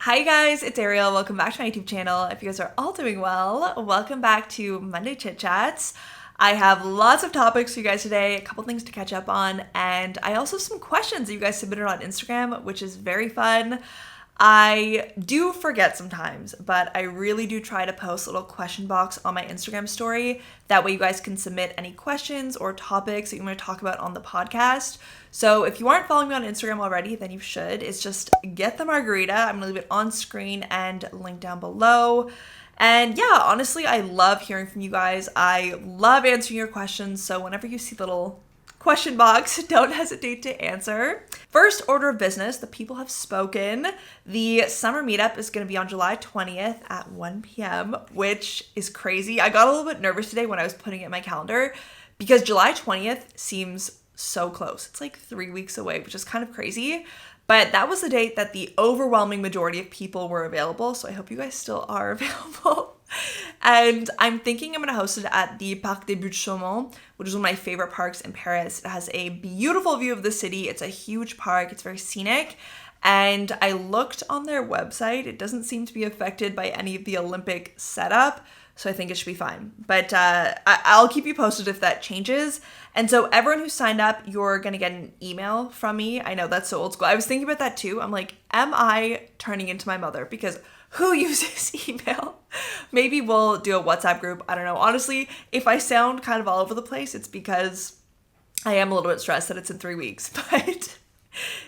Hi guys, it's Arielle. Welcome back to my YouTube channel. If you guys are all doing well, welcome back to Monday Chit Chats. I have lots of topics for you guys today, a couple things to catch up on, and I also have some questions that you guys submitted on Instagram, which is very fun. I do forget sometimes, but I really do try to post a little question box on my Instagram story. That way you guys can submit any questions or topics that you want to talk about on the podcast. So if you aren't following me on Instagram already, then you should. It's just Get the Margarita. I'm going to leave it on screen and link down below. And yeah, honestly, I love hearing from you guys. I love answering your questions. So whenever you see the little question box, don't hesitate to answer. First order of business, the people have spoken. The summer meetup is going to be on July 20th at 1 p.m., which is crazy. I got a little bit nervous today when I was putting it in my calendar because July 20th seems so close. It's like 3 weeks away, which is kind of crazy. But that was the date that the overwhelming majority of people were available. So I hope you guys still are available. And I'm thinking I'm going to host it at the Parc des Buttes-Chaumont, which is one of my favorite parks in Paris. It has a beautiful view of the city. It's a huge park. It's very scenic. And I looked on their website. It doesn't seem to be affected by any of the Olympic setup. So I think it should be fine. But I'll keep you posted if that changes. And so everyone who signed up, you're going to get an email from me. I know that's so old school. I was thinking about that too. I'm like, am I turning into my mother? Because who uses email? Maybe we'll do a WhatsApp group. I don't know. Honestly, if I sound kind of all over the place, it's because I am a little bit stressed that it's in 3 weeks, but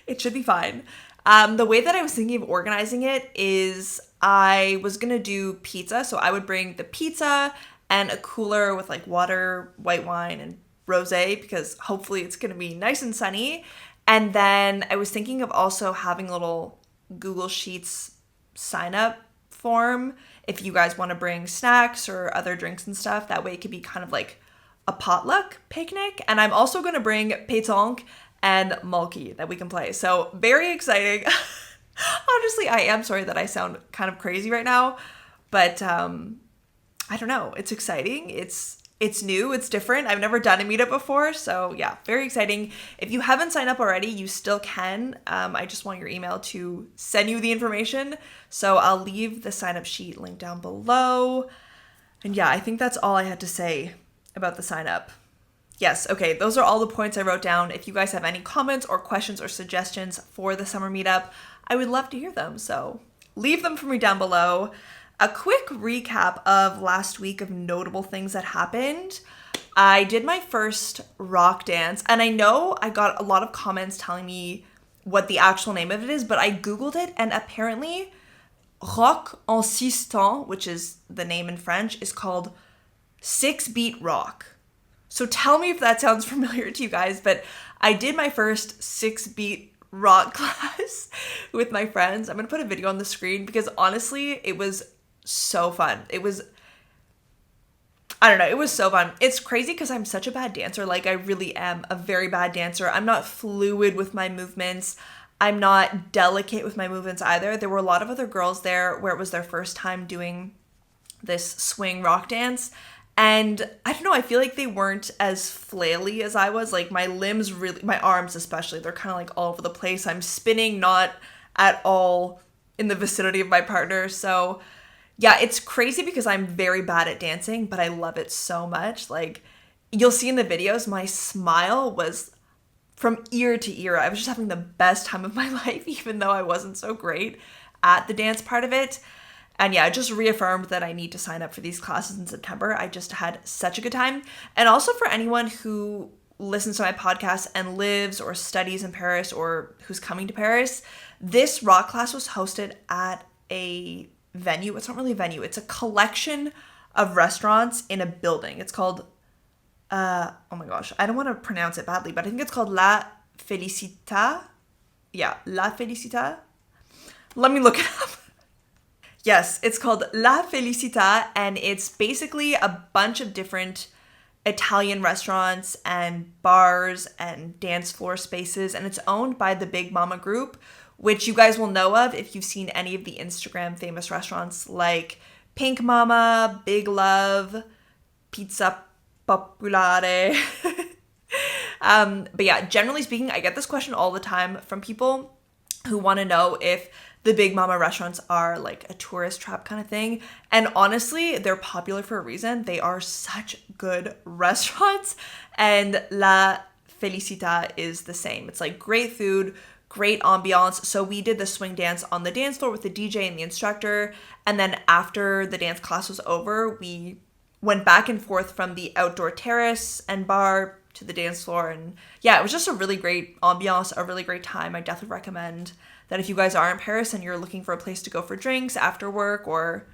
it should be fine. The way that I was thinking of organizing it is I was going to do pizza. So I would bring the pizza and a cooler with like water, white wine, and rosé because hopefully it's going to be nice and sunny. And then I was thinking of also having a little Google Sheets sign up form if you guys want to bring snacks or other drinks and stuff. That way it could be kind of like a potluck picnic. And I'm also going to bring pétanque and mulki that we can play. So very exciting. Honestly, I am sorry that I sound kind of crazy right now, but I don't know. It's exciting. It's new. It's different. I've never done a meetup before. So yeah, very exciting. If you haven't signed up already, you still can. I just want your email to send you the information. So I'll leave the sign up sheet link down below. And yeah, I think that's all I had to say about the sign up. Yes, okay, those are all the points I wrote down. If you guys have any comments or questions or suggestions for the summer meetup, I would love to hear them. So leave them for me down below. A quick recap of last week of notable things that happened. I did my first rock dance, and I know I got a lot of comments telling me what the actual name of it is, but I Googled it, and apparently rock en six temps, which is the name in French, is called 6-beat rock. So tell me if that sounds familiar to you guys, but I did my first 6-beat rock class with my friends. I'm going to put a video on the screen because honestly, it was so fun. It was so fun. It's crazy because I'm such a bad dancer. Like I really am a very bad dancer. I'm not fluid with my movements. I'm not delicate with my movements either. There were a lot of other girls there where it was their first time doing this swing rock dance. And I don't know, I feel like they weren't as flaily as I was. Like my limbs really, my arms especially, they're kind of like all over the place. I'm spinning not at all in the vicinity of my partner. So yeah, it's crazy because I'm very bad at dancing, but I love it so much. Like you'll see in the videos, my smile was from ear to ear. I was just having the best time of my life, even though I wasn't so great at the dance part of it. And yeah, I just reaffirmed that I need to sign up for these classes in September. I just had such a good time. And also for anyone who listens to my podcast and lives or studies in Paris or who's coming to Paris, this rock class was hosted at a venue. It's not really a venue. It's a collection of restaurants in a building. It's called, oh my gosh, I don't want to pronounce it badly, but I think it's called La Felicita. Yeah, La Felicita. Let me look it up. Yes, it's called La Felicita, and it's basically a bunch of different Italian restaurants and bars and dance floor spaces, and it's owned by the Big Mama Group, which you guys will know of if you've seen any of the Instagram famous restaurants like Pink Mama, Big Love, Pizza Popolare. But yeah, generally speaking, I get this question all the time from people who want to know if the Big Mama restaurants are like a tourist trap kind of thing. And honestly, they're popular for a reason. They are such good restaurants. And La Felicita is the same. It's like great food, great ambiance. So we did the swing dance on the dance floor with the DJ and the instructor. And then after the dance class was over, we went back and forth from the outdoor terrace and bar to the dance floor. And yeah, it was just a really great ambiance, a really great time. I definitely recommend that if you guys are in Paris and you're looking for a place to go for drinks after work or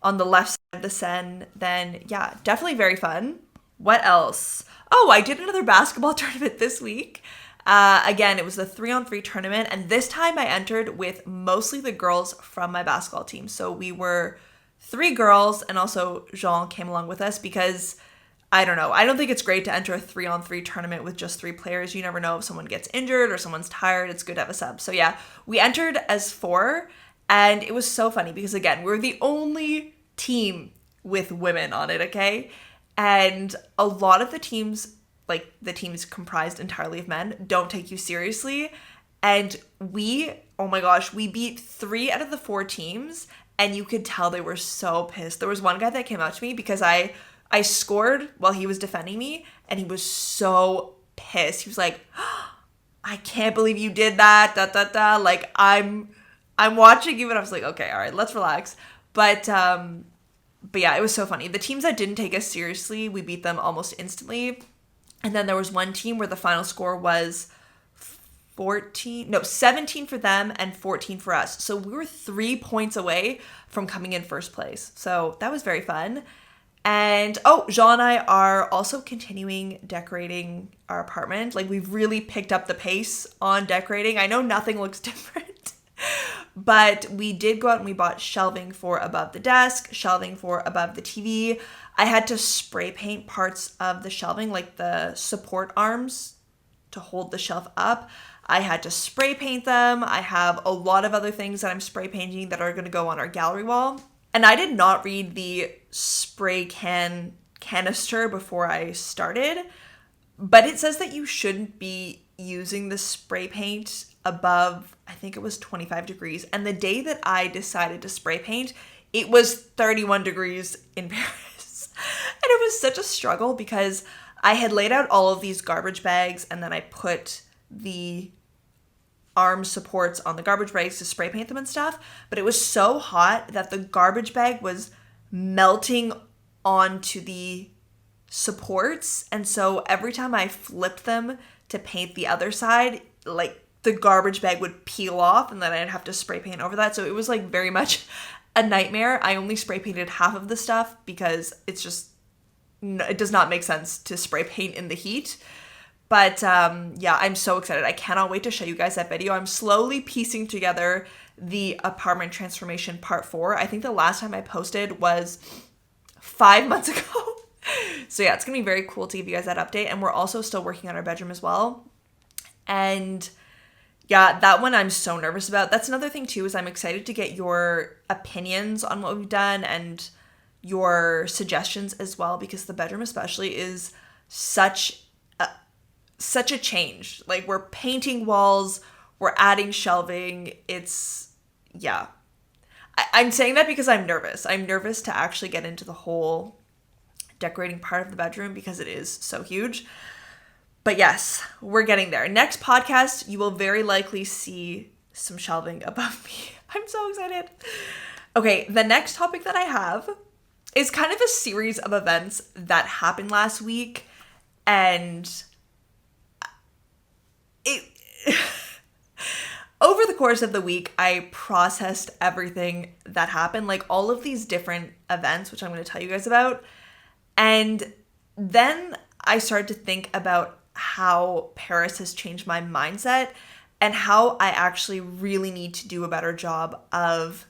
on the left side of the Seine, then yeah, definitely very fun. What else? Oh, I did another basketball tournament this week. Again, it was the 3-on-3 tournament, and this time I entered with mostly the girls from my basketball team. So we were 3 girls, and also Jean came along with us because, I don't know, I don't think it's great to enter a 3-on-3 tournament with just 3 players. You never know if someone gets injured or someone's tired. It's good to have a sub. So yeah, we entered as 4, and it was so funny because, again, we're the only team with women on it, okay? And a lot of the teams, like the teams comprised entirely of men, don't take you seriously. And we, oh my gosh, we beat 3 out of the 4 teams, and you could tell they were so pissed. There was one guy that came up to me because I scored while he was defending me, and he was so pissed. He was like, oh, I can't believe you did that, Like, I'm watching you, and I was like, okay, all right, let's relax. But yeah, it was so funny. The teams that didn't take us seriously, we beat them almost instantly. And then there was one team where the final score was 17 for them and 14 for us. So we were 3 points away from coming in first place. So that was very fun. And Jean and I are also continuing decorating our apartment. Like, we've really picked up the pace on decorating. I know nothing looks different, but we did go out and we bought shelving for above the desk, shelving for above the TV. I had to spray paint parts of the shelving, like the support arms to hold the shelf up. I had to spray paint them. I have a lot of other things that I'm spray painting that are going to go on our gallery wall. And I did not read the spray canister before I started, but it says that you shouldn't be using the spray paint above, I think it was 25 degrees. And the day that I decided to spray paint, it was 31 degrees in Paris. And it was such a struggle because I had laid out all of these garbage bags, and then I put the arm supports on the garbage bags to spray paint them and stuff. But it was so hot that the garbage bag was melting onto the supports. And so every time I flipped them to paint the other side, like, the garbage bag would peel off, and then I'd have to spray paint over that. So it was like very much a nightmare. I only spray painted half of the stuff because it does not make sense to spray paint in the heat. But yeah, I'm so excited. I cannot wait to show you guys that video. I'm slowly piecing together the apartment transformation part 4. I think the last time I posted was 5 months ago. So yeah, it's gonna be very cool to give you guys that update. And we're also still working on our bedroom as well. And yeah, that one I'm so nervous about. That's another thing too, is I'm excited to get your opinions on what we've done and your suggestions as well, because the bedroom especially is such a change. Like, we're painting walls, we're adding shelving. Yeah. I'm saying that because I'm nervous. I'm nervous to actually get into the whole decorating part of the bedroom because it is so huge. But yes, we're getting there. Next podcast, you will very likely see some shelving above me. I'm so excited. Okay, the next topic that I have is kind of a series of events that happened last week, and over the course of the week, I processed everything that happened, like all of these different events, which I'm going to tell you guys about. And then I started to think about how Paris has changed my mindset and how I actually really need to do a better job of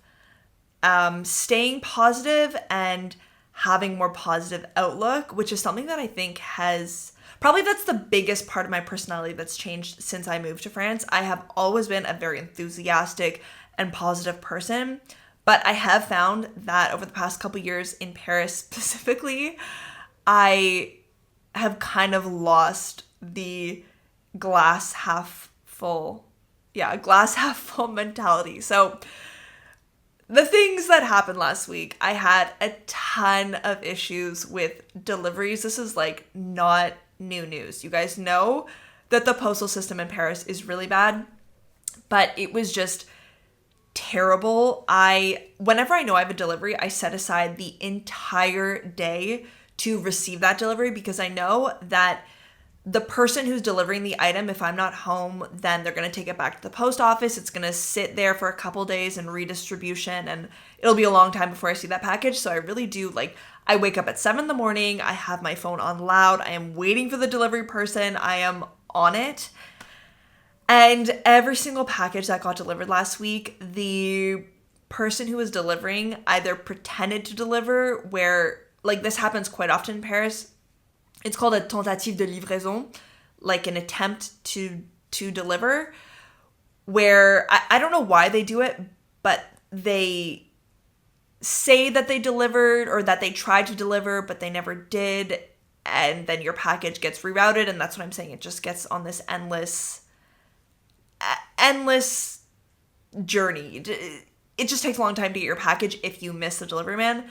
staying positive and having more positive outlook, which is something that I think that's the biggest part of my personality that's changed since I moved to France. I have always been a very enthusiastic and positive person, but I have found that over the past couple years in Paris specifically, I have kind of lost the glass half full, glass half full mentality. So the things that happened last week, I had a ton of issues with deliveries. This is like not new news. You guys know that the postal system in Paris is really bad, but it was just terrible. Whenever I know I have a delivery, I set aside the entire day to receive that delivery, because I know that the person who's delivering the item, if I'm not home, then they're going to take it back to the post office. It's going to sit there for a couple days in redistribution, and it'll be a long time before I see that package. So I really do, I wake up at 7 in the morning. I have my phone on loud. I am waiting for the delivery person. I am on it. And every single package that got delivered last week, the person who was delivering either pretended to deliver, where, this happens quite often in Paris. It's called a tentative de livraison, like an attempt to deliver, where I don't know why they do it, but they say that they delivered or that they tried to deliver, but they never did. And then your package gets rerouted. And that's what I'm saying. It just gets on this endless journey. It just takes a long time to get your package if you miss the delivery man.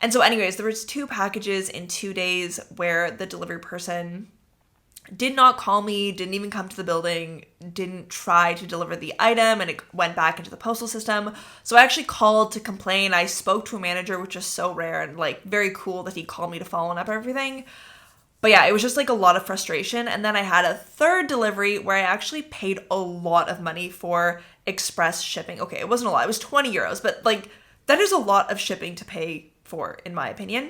And so anyways, there was 2 packages in 2 days where the delivery person did not call me, didn't even come to the building, didn't try to deliver the item, and it went back into the postal system. So I actually called to complain. I spoke to a manager, which is so rare and very cool that he called me to follow up everything. But yeah, it was just a lot of frustration. And then I had a 3rd delivery where I actually paid a lot of money for express shipping. Okay, it wasn't a lot. It was 20 euros, but that is a lot of shipping to pay for, in my opinion.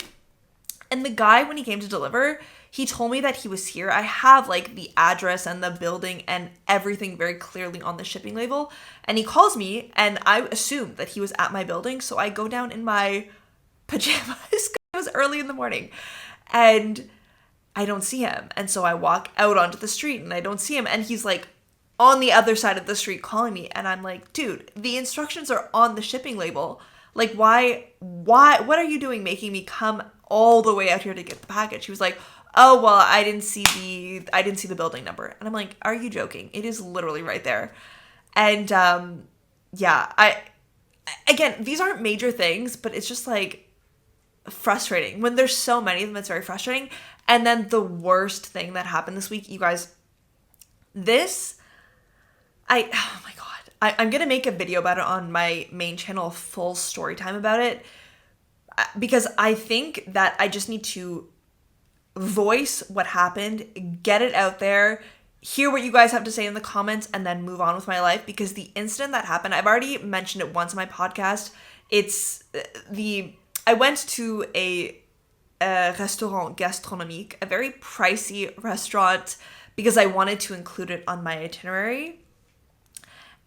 And the guy, when he came to deliver, he told me that he was here. I have the address and the building and everything very clearly on the shipping label. And he calls me, and I assumed that he was at my building. So I go down in my pajamas. It was early in the morning, and I don't see him. And so I walk out onto the street and I don't see him. And he's on the other side of the street calling me. And I'm like, dude, the instructions are on the shipping label. Why, what are you doing making me come all the way out here to get the package? He was like, oh, well, I didn't see the building number. And I'm like, are you joking? It is literally right there. And, again, these aren't major things, but it's just frustrating. When there's so many of them, it's very frustrating. And then the worst thing that happened this week, you guys, oh my God. I'm going to make a video about it on my main channel, full story time about it, because I think that I just need to voice what happened, get it out there, hear what you guys have to say in the comments, and then move on with my life. Because the incident that happened, I've already mentioned it once on my podcast. I went to a restaurant gastronomique, a very pricey restaurant, because I wanted to include it on my itinerary.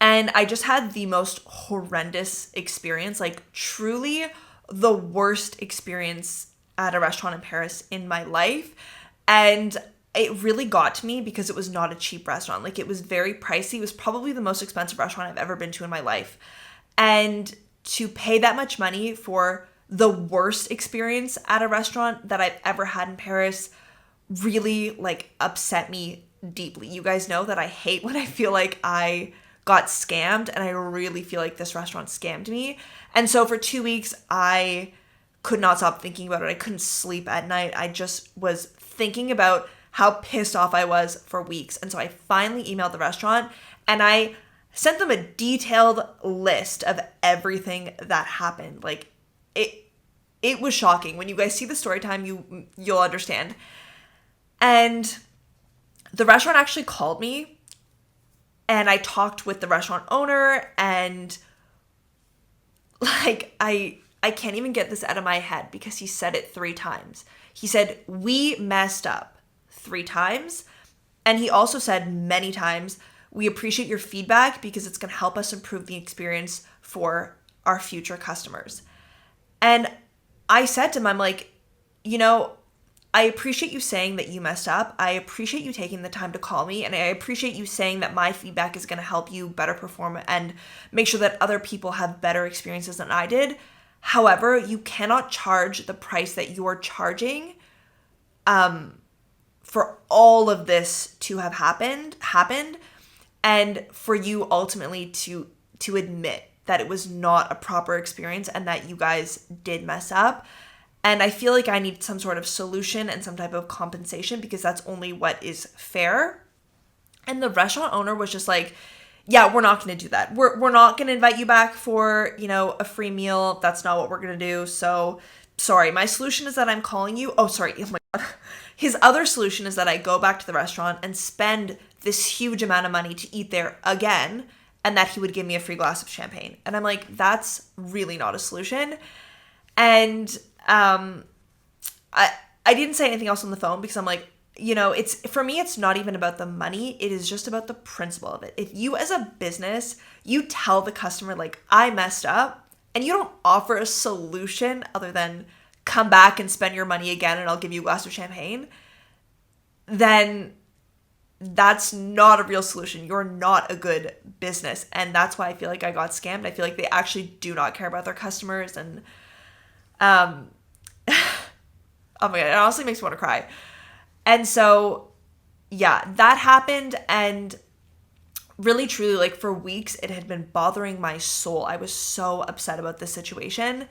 And I just had the most horrendous experience, truly the worst experience at a restaurant in Paris in my life. And it really got to me because it was not a cheap restaurant. It was very pricey. It was probably the most expensive restaurant I've ever been to in my life. And to pay that much money for the worst experience at a restaurant that I've ever had in Paris really upset me deeply. You guys know that I hate when I feel like I got scammed, and I really feel like this restaurant scammed me. And so for 2 weeks, I could not stop thinking about it. I couldn't sleep at night. I just was thinking about how pissed off I was for weeks. And so I finally emailed the restaurant, and I sent them a detailed list of everything that happened. It was shocking. When you guys see the story time, you'll understand. And the restaurant actually called me, and I talked with the restaurant owner, and I can't even get this out of my head because he said it 3 times. He said, we messed up 3 times. And he also said many times, we appreciate your feedback because it's going to help us improve the experience for our future customers. And I said to him, I'm like, I appreciate you saying that you messed up. I appreciate you taking the time to call me. And I appreciate you saying that my feedback is going to help you better perform and make sure that other people have better experiences than I did. However, you cannot charge the price that you're charging for all of this to have happened. and for you ultimately to admit that it was not a proper experience and that you guys did mess up. And I feel like I need some sort of solution and some type of compensation, because that's only what is fair. And the restaurant owner was just like, yeah, we're not going to do that. We're not going to invite you back for, a free meal. That's not what we're going to do. So sorry, my solution is that I'm calling you. Oh, sorry. Oh my God. His other solution is that I go back to the restaurant and spend this huge amount of money to eat there again, and that he would give me a free glass of champagne. And I'm like, that's really not a solution. And I didn't say anything else on the phone, because I'm like, it's, for me, it's not even about the money. It is just about the principle of it. If you as a business, you tell the customer, like, I messed up, and you don't offer a solution other than come back and spend your money again and I'll give you a glass of champagne, then that's not a real solution. You're not a good business. And that's why I feel like I got scammed. I feel like they actually do not care about their customers. And oh my God, it honestly makes me want to cry. And so, yeah, that happened. And really, truly, like, for weeks, it had been bothering my soul. I was so upset about this situation.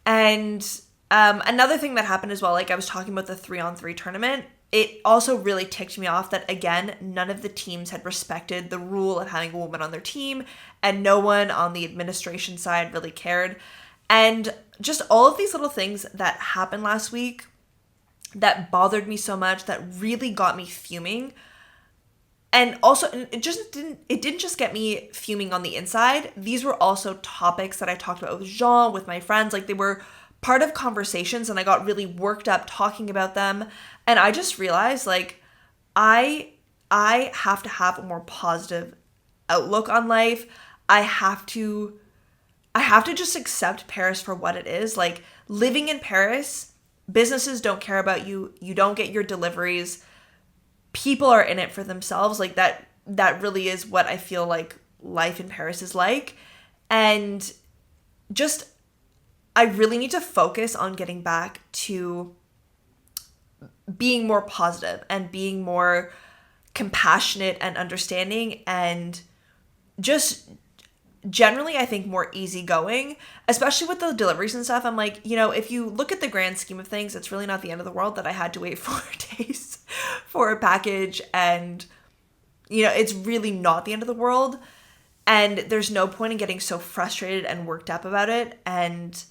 And another thing that happened as well, like I was talking about the 3-on-3 tournament, it also really ticked me off that, again, none of the teams had respected the rule of having a woman on their team, and no one on the administration side really cared. And just all of these little things that happened last week that bothered me so much, that really got me fuming. And also, it didn't just get me fuming on the inside. These were also topics that I talked about with Jean, with my friends. Like, they were part of conversations, and I got really worked up talking about them. And I just realized, like, I have to have a more positive outlook on life. I have to just accept Paris for what it is. Like, living in Paris, businesses don't care about you. You don't get your deliveries. People are in it for themselves. Like, that really is what I feel like life in Paris is like. And just, I really need to focus on getting back to being more positive and being more compassionate and understanding, and just generally, I think, more easygoing, especially with the deliveries and stuff. I'm like, if you look at the grand scheme of things, it's really not the end of the world that I had to wait 4 days for a package. And, it's really not the end of the world. And there's no point in getting so frustrated and worked up about it. And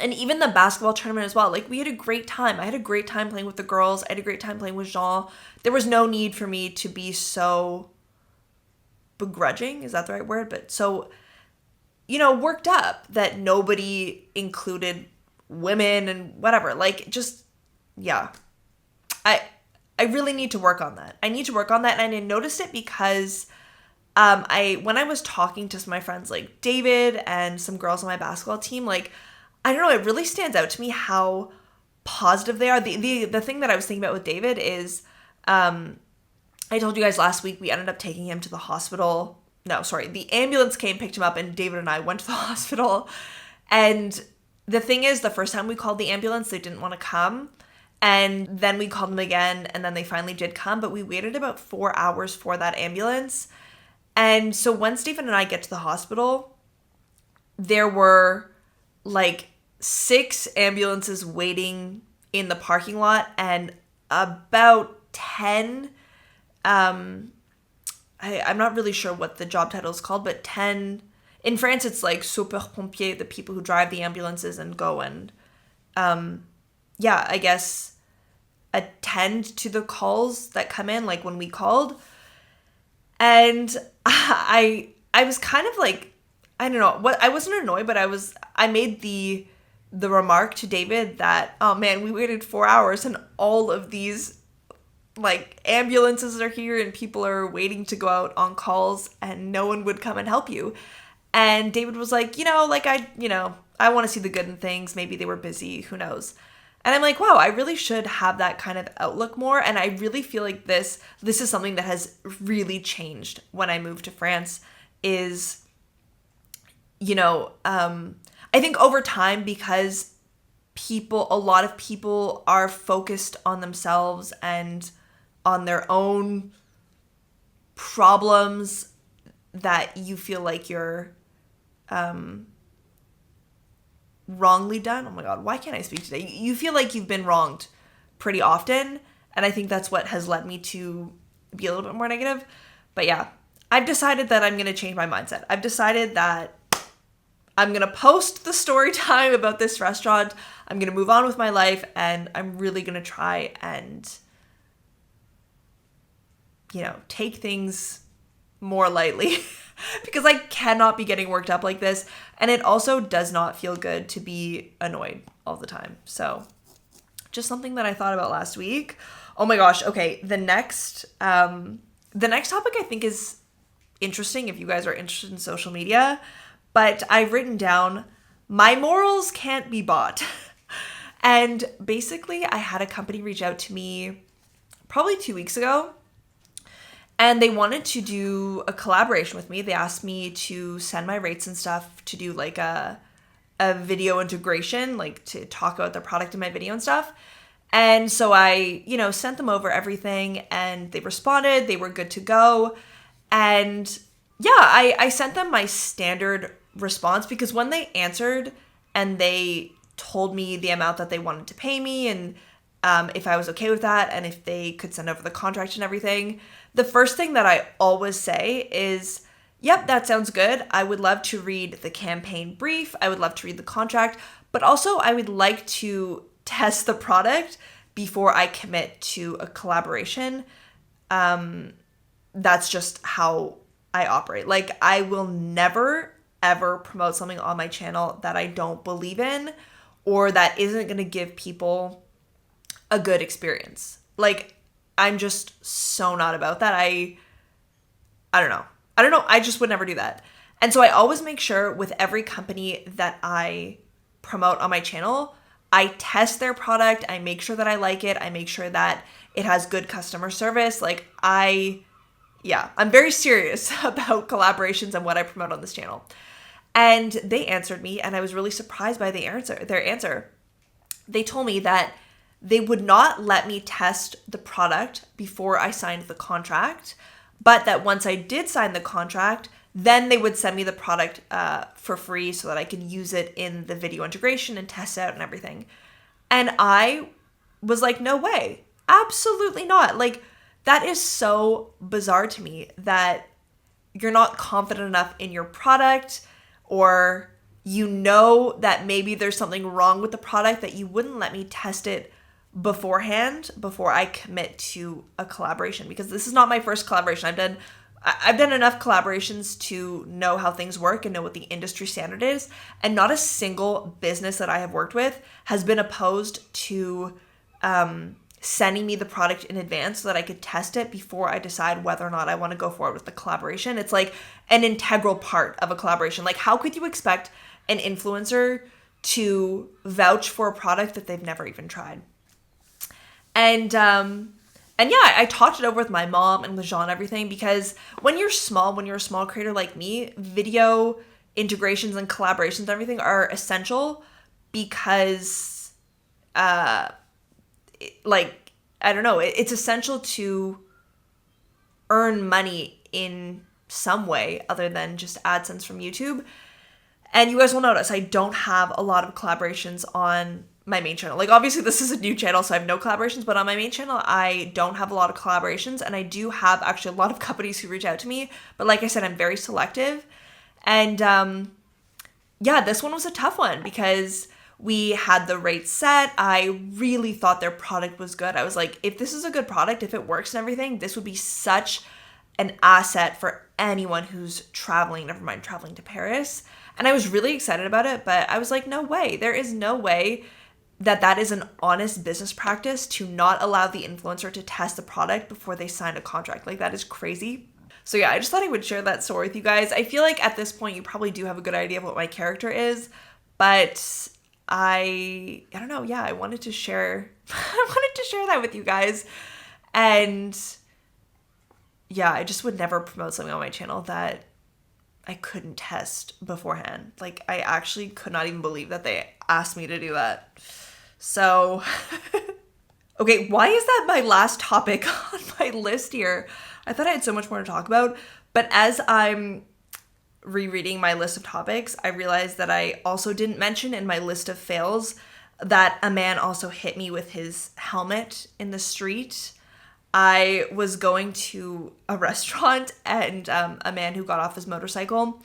even the basketball tournament as well. Like, we had a great time. I had a great time playing with the girls. I had a great time playing with Jean. There was no need for me to be so begrudging, is that the right word? But so, worked up that nobody included women and whatever. Like, just, yeah. I really need to work on that. I need to work on that. And I noticed it because when I was talking to some of my friends, like David and some girls on my basketball team, like, I don't know, it really stands out to me how positive they are. The thing that I was thinking about with David is, I told you guys last week, we ended up taking him to the hospital. No, sorry. The ambulance came, picked him up, and David and I went to the hospital. And the thing is, the first time we called the ambulance, they didn't want to come. And then we called them again, and then they finally did come. But we waited about 4 hours for that ambulance. And so when Stephen and I get to the hospital, there were like 6 ambulances waiting in the parking lot, and about 10, I'm not really sure what the job title is called, but 10, in France it's like super-pompiers, the people who drive the ambulances and go and, I guess, attend to the calls that come in, like when we called. And I was kind of like, I don't know, I wasn't annoyed, but I made the remark to David that, oh man, we waited 4 hours and all of these like ambulances are here and people are waiting to go out on calls and no one would come and help you. And David was like, I want to see the good in things. Maybe they were busy, who knows? And I'm like, wow, I really should have that kind of outlook more. And I really feel like this is something that has really changed when I moved to France is, I think over time, because a lot of people are focused on themselves and on their own problems that you feel like you're wrongly done. Oh my God, why can't I speak today? You feel like you've been wronged pretty often. And I think that's what has led me to be a little bit more negative. But yeah, I've decided that I'm going to change my mindset. I've decided that I'm going to post the story time about this restaurant. I'm going to move on with my life, and I'm really going to try and, take things more lightly because I cannot be getting worked up like this. And it also does not feel good to be annoyed all the time. So just something that I thought about last week. Oh my gosh. Okay. The next topic I think is interesting if you guys are interested in social media, but I've written down, my morals can't be bought. And basically I had a company reach out to me probably 2 weeks ago, and they wanted to do a collaboration with me. They asked me to send my rates and stuff to do like a video integration, like to talk about the product in my video and stuff. And so I, sent them over everything, and they responded. They were good to go. And yeah, I sent them my standard response, because when they answered and they told me the amount that they wanted to pay me, and if I was okay with that, and if they could send over the contract and everything, the first thing that I always say is, yep, that sounds good. I would love to read the campaign brief. I would love to read the contract, but also I would like to test the product before I commit to a collaboration. That's just how I operate. Like, I will never, ever promote something on my channel that I don't believe in, or that isn't going to give people a good experience. Like, I'm just so not about that. I don't know. I just would never do that. And so I always make sure with every company that I promote on my channel, I test their product. I make sure that I like it. I make sure that it has good customer service. Like, I'm very serious about collaborations and what I promote on this channel. And they answered me, and I was really surprised by their answer. They told me that they would not let me test the product before I signed the contract, but that once I did sign the contract, then they would send me the product for free so that I could use it in the video integration and test it out and everything. And I was like, no way. Absolutely not. Like, that is so bizarre to me that you're not confident enough in your product, or that maybe there's something wrong with the product, that you wouldn't let me test it beforehand before I commit to a collaboration. Because this is not my first collaboration. I've done enough collaborations to know how things work and know what the industry standard is, and not a single business that I have worked with has been opposed to sending me the product in advance so that I could test it before I decide whether or not I want to go forward with the collaboration. It's like an integral part of a collaboration. Like, how could you expect an influencer to vouch for a product that they've never even tried? And yeah, I talked it over with my mom and with Jean and everything, because when you're a small creator like me, video integrations and collaborations and everything are essential, because it's essential to earn money in some way other than just AdSense from YouTube. And you guys will notice I don't have a lot of collaborations on my main channel. Like, obviously this is a new channel, so I have no collaborations, but on my main channel, I don't have a lot of collaborations, and I do have actually a lot of companies who reach out to me. But like I said, I'm very selective. And this one was a tough one, because we had the rates set. I really thought their product was good. I was like, if this is a good product, if it works and everything, this would be such an asset for anyone who's traveling, never mind traveling to Paris. And I was really excited about it, but I was like, no way. There is no way that is an honest business practice to not allow the influencer to test the product before they sign a contract. Like, that is crazy. So yeah, I just thought I would share that story with you guys. I feel like at this point you probably do have a good idea of what my character is, but I don't know. Yeah, I wanted to share that with you guys. And yeah, I just would never promote something on my channel that I couldn't test beforehand. Like, I actually could not even believe that they asked me to do that. So, okay, why is that my last topic on my list here? I thought I had so much more to talk about, but as I'm rereading my list of topics, I realized that I also didn't mention in my list of fails that a man also hit me with his helmet in the street. I was going to a restaurant and a man who got off his motorcycle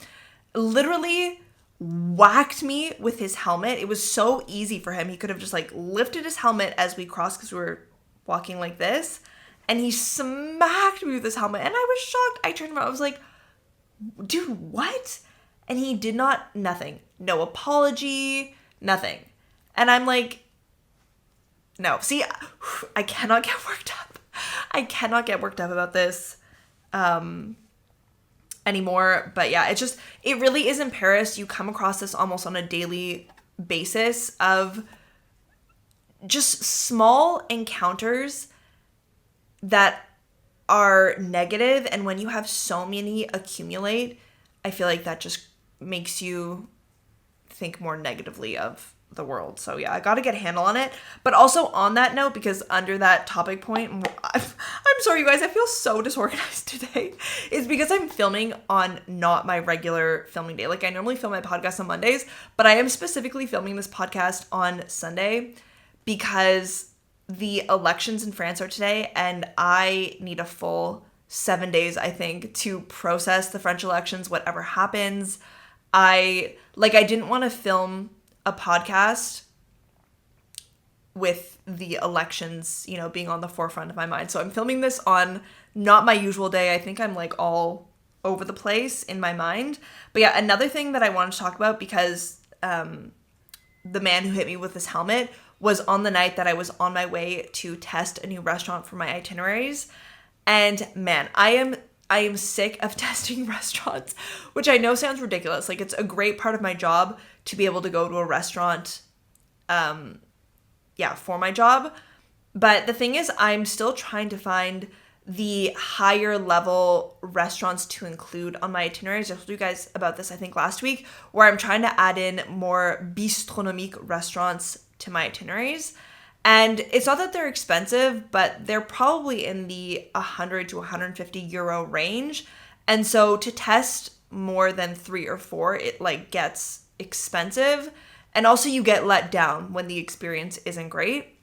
literally whacked me with his helmet. It was so easy for him. He could have just like lifted his helmet as we crossed because we were walking like this, and he smacked me with his helmet, and I was shocked. I turned around, I was like, dude, what? And he did nothing. No apology, nothing. And I'm like, no. See, I cannot get worked up. I cannot get worked up about this anymore. But yeah, it really is in Paris. You come across this almost on a daily basis of just small encounters that are negative, and when you have so many accumulate, I feel like that just makes you think more negatively of the world. So yeah, I got to get a handle on it. But also on that note, because under that topic point, I'm sorry you guys, I feel so disorganized today. It's because I'm filming on not my regular filming day. Like I normally film my podcast on Mondays, but I am specifically filming this podcast on Sunday because the elections in France are today, and I need a full 7 days, I think, to process the French elections, whatever happens. I didn't want to film a podcast with the elections, being on the forefront of my mind. So I'm filming this on not my usual day. I think I'm like all over the place in my mind. But yeah, another thing that I wanted to talk about, because the man who hit me with his helmet was on the night that I was on my way to test a new restaurant for my itineraries. And man, I am sick of testing restaurants, which I know sounds ridiculous. Like it's a great part of my job to be able to go to a restaurant, for my job. But the thing is, I'm still trying to find the higher level restaurants to include on my itineraries. I told you guys about this, I think, last week, where I'm trying to add in more bistronomique restaurants to my itineraries. And it's not that they're expensive, but they're probably in the 100 to 150 euro range. And so to test more than 3 or 4, it like gets expensive. And also you get let down when the experience isn't great.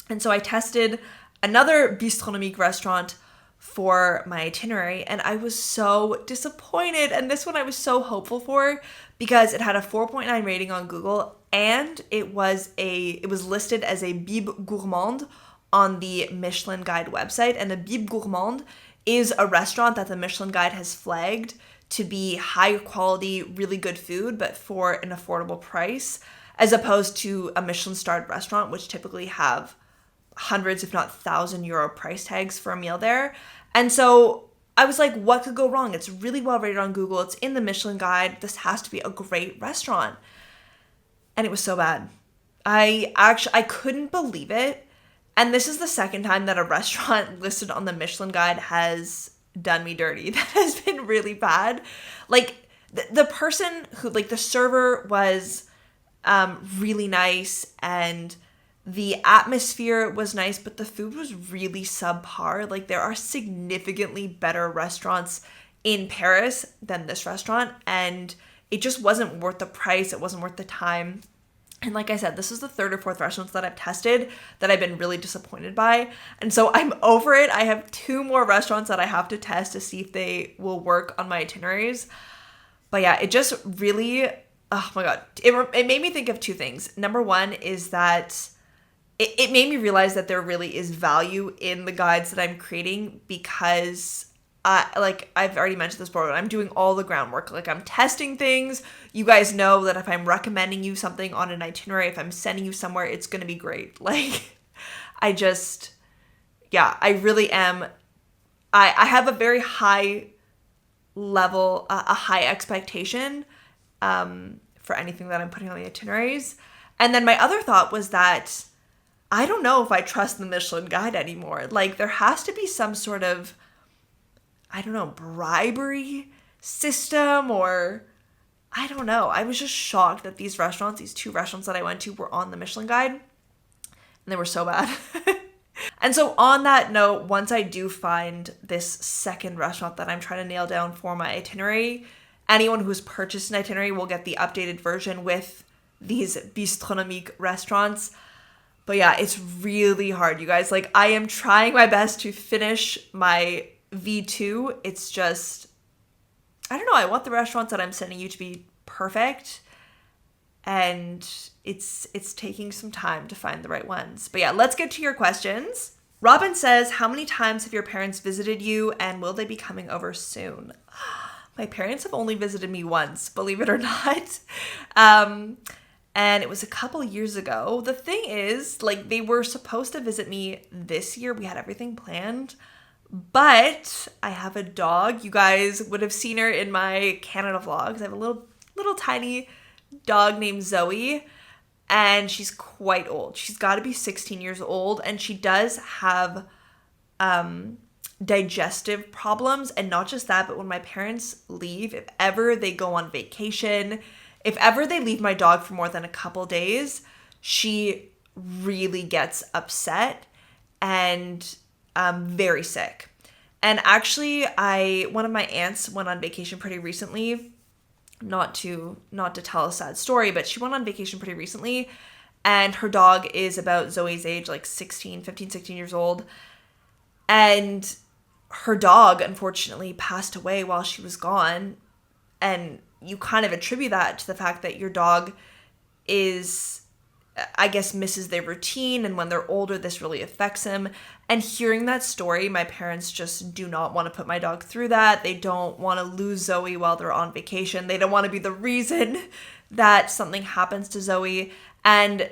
And so I tested another bistronomique restaurant for my itinerary, and I was so disappointed. And this one I was so hopeful for because it had a 4.9 rating on Google, and it was listed as a Bibe Gourmande on the Michelin Guide website. And a Bibe Gourmande is a restaurant that the Michelin Guide has flagged to be high quality, really good food, but for an affordable price, as opposed to a Michelin starred restaurant, which typically have hundreds, if not €1,000 price tags for a meal there. And so I was like, what could go wrong? It's really well rated on Google. It's in the Michelin Guide. This has to be a great restaurant. And it was so bad. I couldn't believe it. And this is the second time that a restaurant listed on the Michelin Guide has done me dirty. That has been really bad. Like the person who, like the server was really nice, and the atmosphere was nice, but the food was really subpar. Like there are significantly better restaurants in Paris than this restaurant, and it just wasn't worth the price. It wasn't worth the time. And like I said, this is the third or fourth restaurants that I've tested that I've been really disappointed by. And so I'm over it. I have 2 more restaurants that I have to test to see if they will work on my itineraries. But yeah, it just really, oh my God. It made me think of 2 things. Number one is that it made me realize that there really is value in the guides that I'm creating, because I've already mentioned this before, but I'm doing all the groundwork. Like I'm testing things. You guys know that if I'm recommending you something on an itinerary, if I'm sending you somewhere, it's going to be great. Like I really am. I have a very high level, a high expectation for anything that I'm putting on the itineraries. And then my other thought was that I don't know if I trust the Michelin Guide anymore. Like there has to be some sort of, I don't know, bribery system, or I don't know. I was just shocked that these 2 restaurants that I went to were on the Michelin Guide, and they were so bad. And so on that note, once I do find this second restaurant that I'm trying to nail down for my itinerary, anyone who's purchased an itinerary will get the updated version with these bistronomique restaurants. But yeah, it's really hard, you guys. Like, I am trying my best to finish my V2. It's just, I don't know. I want the restaurants that I'm sending you to be perfect. And it's taking some time to find the right ones. But yeah, let's get to your questions. Robin says, how many times have your parents visited you and will they be coming over soon? My parents have only visited me once, believe it or not. And it was a couple years ago. The thing is, like, they were supposed to visit me this year. We had everything planned. But I have a dog. You guys would have seen her in my Canada vlogs. I have a little tiny dog named Zoe, and she's quite old. She's got to be 16 years old, and she does have digestive problems. And not just that, but when my parents leave, if ever they go on vacation, if ever they leave my dog for more than a couple days, she really gets upset and very sick. And actually, one of my aunts went on vacation pretty recently. Not to tell a sad story, but she went on vacation pretty recently, and her dog is about Zoe's age, like 16 years old. And her dog, unfortunately, passed away while she was gone. And you kind of attribute that to the fact that your dog is, I guess, misses their routine, and when they're older, this really affects him. And hearing that story, my parents just do not want to put my dog through that. They don't want to lose Zoe while they're on vacation. They don't want to be the reason that something happens to Zoe. And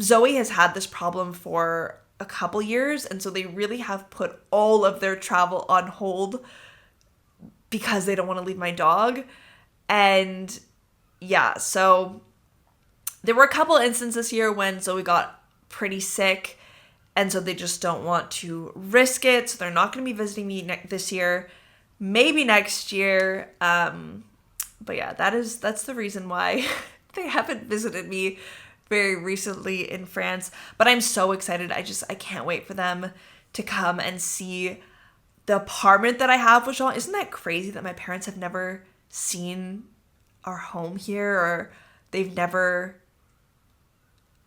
Zoe has had this problem for a couple years, and so they really have put all of their travel on hold because they don't want to leave my dog. And yeah, so there were a couple instances here when Zoe got pretty sick, and so they just don't want to risk it. So they're not going to be visiting me this year, maybe next year. But yeah, that's the reason why they haven't visited me very recently in France. But I'm so excited. I can't wait for them to come and see the apartment that I have with Jean. Isn't that crazy that my parents have never seen our home here, or they've never,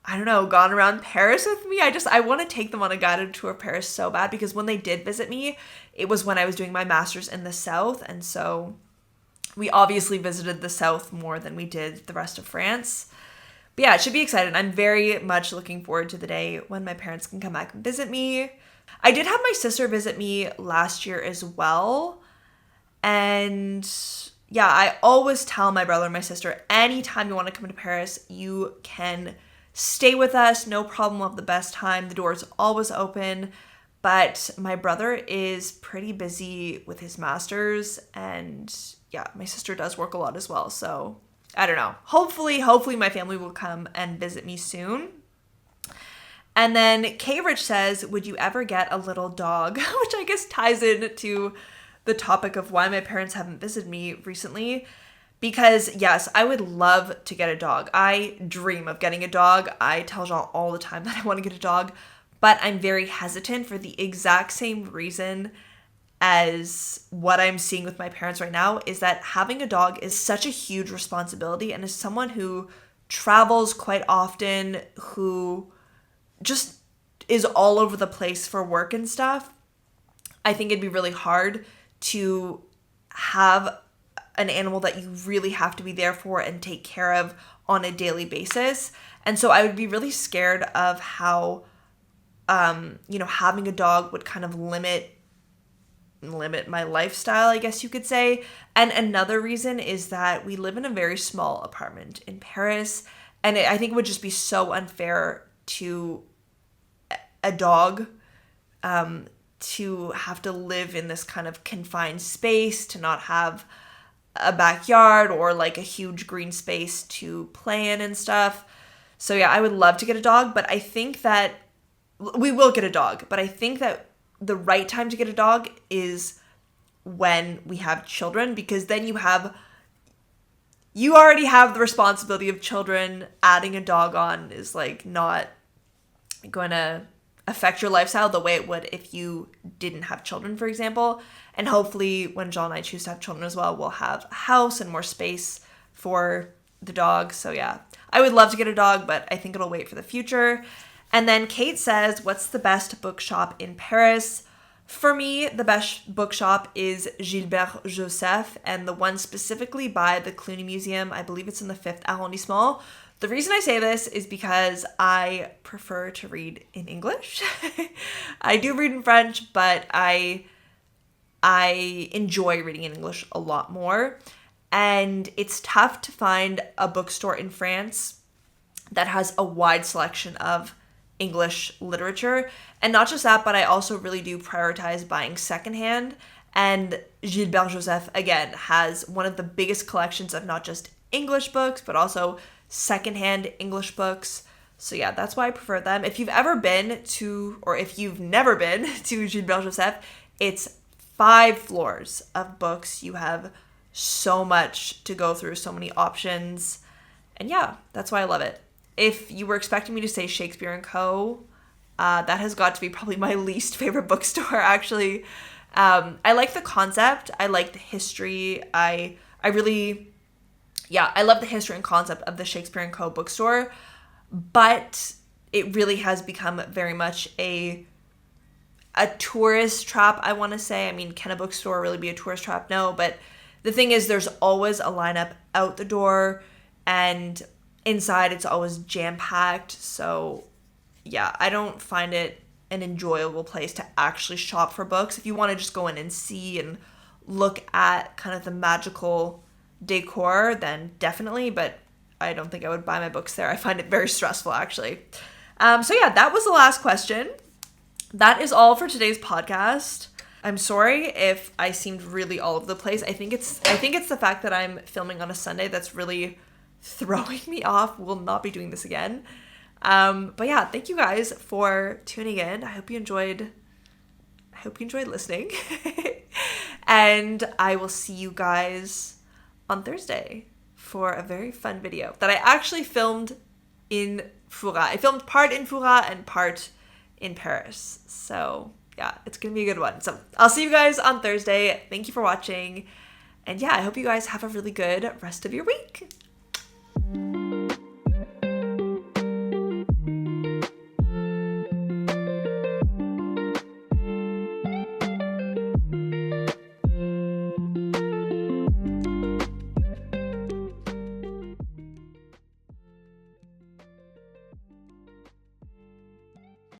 I don't know, gone around Paris with me? I want to take them on a guided tour of Paris so bad, because when they did visit me, it was when I was doing my master's in the South. And so we obviously visited the South more than we did the rest of France. But yeah, it should be exciting. I'm very much looking forward to the day when my parents can come back and visit me. I did have my sister visit me last year as well. And yeah, I always tell my brother and my sister, anytime you want to come to Paris, you can stay with us. No problem. We'll have the best time. The door is always open. But my brother is pretty busy with his master's. And yeah, my sister does work a lot as well. So I don't know. Hopefully my family will come and visit me soon. And then K Rich says, would you ever get a little dog? Which I guess ties into the topic of why my parents haven't visited me recently. Because yes, I would love to get a dog. I dream of getting a dog. I tell Jean all the time that I want to get a dog, but I'm very hesitant for the exact same reason as what I'm seeing with my parents right now, is that having a dog is such a huge responsibility. And as someone who travels quite often, who just is all over the place for work and stuff, I think it'd be really hard to have an animal that you really have to be there for and take care of on a daily basis. And so I would be really scared of how, having a dog would kind of limit my lifestyle, I guess you could say. And another reason is that we live in a very small apartment in Paris, and I think it would just be so unfair to a dog to have to live in this kind of confined space, to not have a backyard or like a huge green space to play in and stuff. So yeah, I would love to get a dog, but I think that we will get a dog. But I think that the right time to get a dog is when we have children, because then you already have the responsibility of children. Adding a dog on is like not going to affect your lifestyle the way it would if you didn't have children, for example. And hopefully when John and I choose to have children as well, we'll have a house and more space for the dog. So yeah, I would love to get a dog, but I think it'll wait for the future. And then Kate says, what's the best bookshop in Paris? For me, the best bookshop is Gilbert Joseph, and the one specifically by the Cluny Museum. I believe it's in the 5th arrondissement. The reason I say this is because I prefer to read in English. I do read in French, but I enjoy reading in English a lot more. And it's tough to find a bookstore in France that has a wide selection of English literature. And not just that, but I also really do prioritize buying secondhand. And Gilbert Joseph, again, has one of the biggest collections of not just English books, but also secondhand English books. So yeah, that's why I prefer them. If you've ever been to, or if you've never been to Gilbert Joseph, it's 5 floors of books. You have so much to go through, so many options. And yeah, that's why I love it. If you were expecting me to say Shakespeare and Co., that has got to be probably my least favorite bookstore, actually. I like the concept. I like the history. I love the history and concept of the Shakespeare and Co. bookstore, but it really has become very much a tourist trap, I want to say. I mean, can a bookstore really be a tourist trap? No, but the thing is, there's always a lineup out the door, and inside it's always jam-packed. So yeah, I don't find it an enjoyable place to actually shop for books. If you want to just go in and see and look at kind of the magical decor, then definitely, but I don't think I would buy my books there. I find it very stressful, actually. So yeah, that was the last question. That is all for today's podcast. I'm sorry if I seemed really all over the place. I think it's the fact that I'm filming on a Sunday that's really throwing me off. We'll not be doing this again. But yeah, thank you guys for tuning in. I hope you enjoyed listening. And I will see you guys on Thursday for a very fun video that I actually filmed in Fura. I filmed part in Fura and part in Paris. So yeah, it's gonna be a good one. So I'll see you guys on Thursday. Thank you for watching. And yeah, I hope you guys have a really good rest of your week.